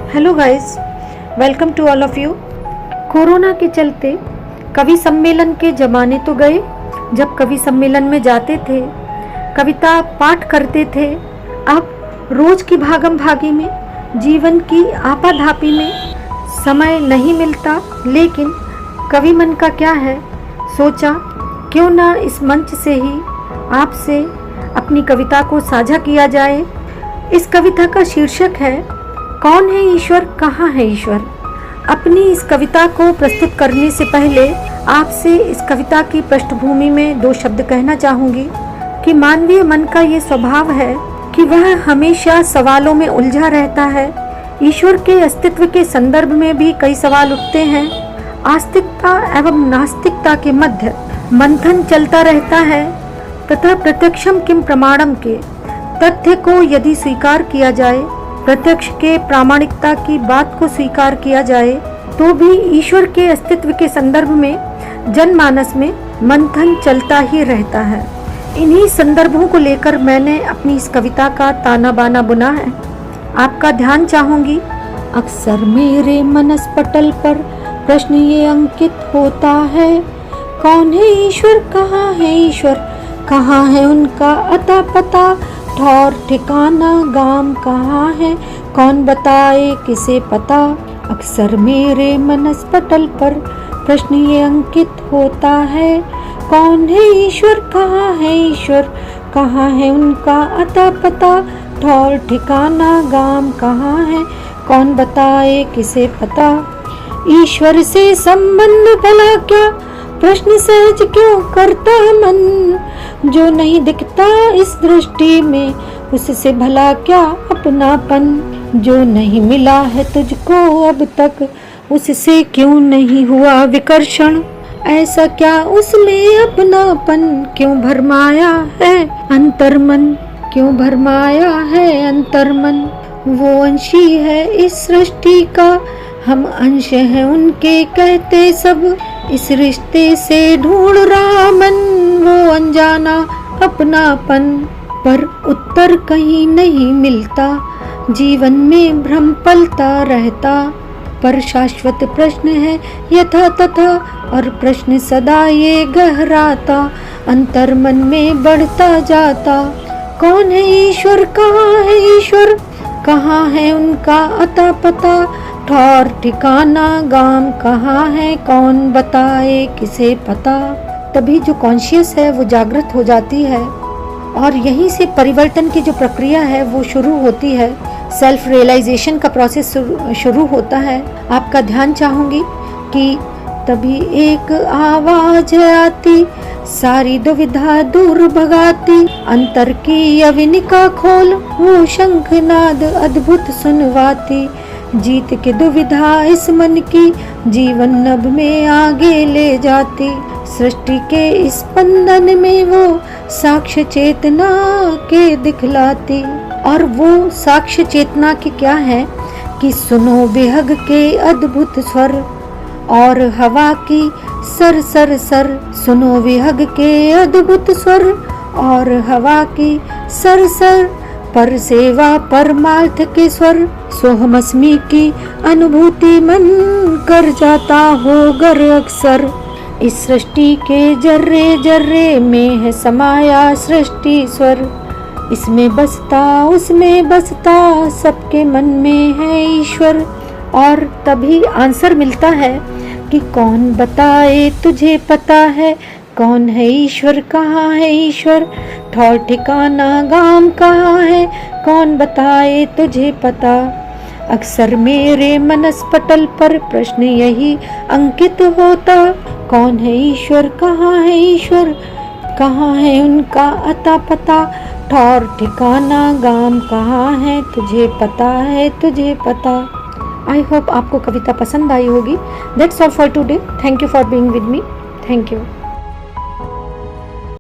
Hello guys, welcome to all of you. Corona के चलते कवि सम्मेलन के ज़माने तो गए, जब कवि सम्मेलन में जाते थे, कविता पाठ करते थे। अब रोज की भागम भागी में, जीवन की आपाधापी में समय नहीं मिलता। लेकिन कवि मन का क्या है, सोचा क्यों ना इस मंच से ही आपसे अपनी कविता को साझा किया जाए। इस कविता का शीर्षक है कौन है ईश्वर, कहाँ है ईश्वर। अपनी इस कविता को प्रस्तुत करने से पहले आपसे इस कविता की पृष्ठभूमि में 2 शब्द कहना चाहूँगी कि मानवीय मन का ये स्वभाव है कि वह हमेशा सवालों में उलझा रहता है। ईश्वर के अस्तित्व के संदर्भ में भी कई सवाल उठते हैं। आस्तिकता एवं नास्तिकता के मध्य मंथन चलता रहता है तथा प्रत्यक्षम किम प्रमाणम के तथ्य को यदि स्वीकार किया जाए, प्रत्यक्ष के प्रामाणिकता की बात को स्वीकार किया जाए, तो भी ईश्वर के अस्तित्व के संदर्भ में जनमानस में मंथन चलता ही रहता है। इन्हीं संदर्भों को लेकर मैंने अपनी इस कविता का ताना बाना बुना है। आपका ध्यान चाहूंगी। अक्सर मेरे मनस पटल पर प्रश्न ये अंकित होता है, कौन है ईश्वर, कहाँ है ईश्वर, कहाँ है उनका अता पता, ठौर ठिकाना गाम कहाँ है, कौन बताए किसे पता। अक्सर मेरे मनस पटल पर प्रश्न ये अंकित होता है, कौन है ईश्वर, कहाँ है ईश्वर, कहाँ है उनका अता पता, ठौर ठिकाना गाम कहाँ है, कौन बताए किसे पता। ईश्वर से संबंध भला क्या, प्रश्न सहज क्यों करता मन, जो नहीं दिखता इस दृष्टि में उससे भला क्या अपनापन, जो नहीं मिला है तुझको अब तक उससे क्यों नहीं हुआ विकर्षण, ऐसा क्या उसमें अपनापन, क्यों भरमाया है अंतर्मन, क्यों भरमाया है अंतर्मन। वो अंशी है इस सृष्टि का, हम अंश हैं उनके कहते सब, इस रिश्ते से ढूंढ रहा मन वो अनजाना अपनापन, पर उत्तर कहीं नहीं मिलता, जीवन में भ्रम पलता रहता। पर शाश्वत प्रश्न है यथा तथा, और प्रश्न सदा ये गहराता, अंतर्मन में बढ़ता जाता। कौन है ईश्वर, कहाँ है ईश्वर, कहाँ है उनका अता पता, ठौर ठिकाना गाम कहाँ है, कौन बताए किसे पता। तभी जो कॉन्शियस है वो जागृत हो जाती है और यहीं से परिवर्तन की जो प्रक्रिया है वो शुरू होती है। सेल्फ रियलाइजेशन का प्रोसेस शुरू होता है। आपका ध्यान चाहूंगी कि तभी एक आवाज आती, सारी दुविधा दूर भगाती, अंतर की अविनिका खोल वो शंखनाद अद्भुत सुनवाती, जीत के दुविधा इस मन की जीवन नभ में आगे ले जाती, सृष्टि के स्पंदन में वो साक्ष्य चेतना के दिखलाती। और वो साक्ष्य चेतना की क्या है कि सुनो विहग के अद्भुत स्वर, और हवा की सर सर सर, सुनो विहग के अद्भुत स्वर, और हवा की सर सर, पर सेवा परमार्थ के स्वर, सोहमस्मी की अनुभूति मन कर जाता हो गर अक्सर। इस सृष्टि के जर्रे जर्रे में है समाया सृष्टि स्वर, इसमें बसता उसमें बसता, सबके मन में है ईश्वर। और तभी आंसर मिलता है कि कौन बताए तुझे पता है, कौन है ईश्वर, कहाँ है ईश्वर, ठौर ठिकाना गाम कहाँ है, कौन बताए तुझे पता। अक्सर मेरे मनस पटल पर प्रश्न यही अंकित होता, कौन है ईश्वर, कहाँ है ईश्वर, कहाँ है उनका अता पता, ठौर ठिकाना गाम कहाँ है, तुझे पता है तुझे पता। आई होप आपको कविता पसंद आई होगी। That's all for today. Thank you for being with me. Thank you.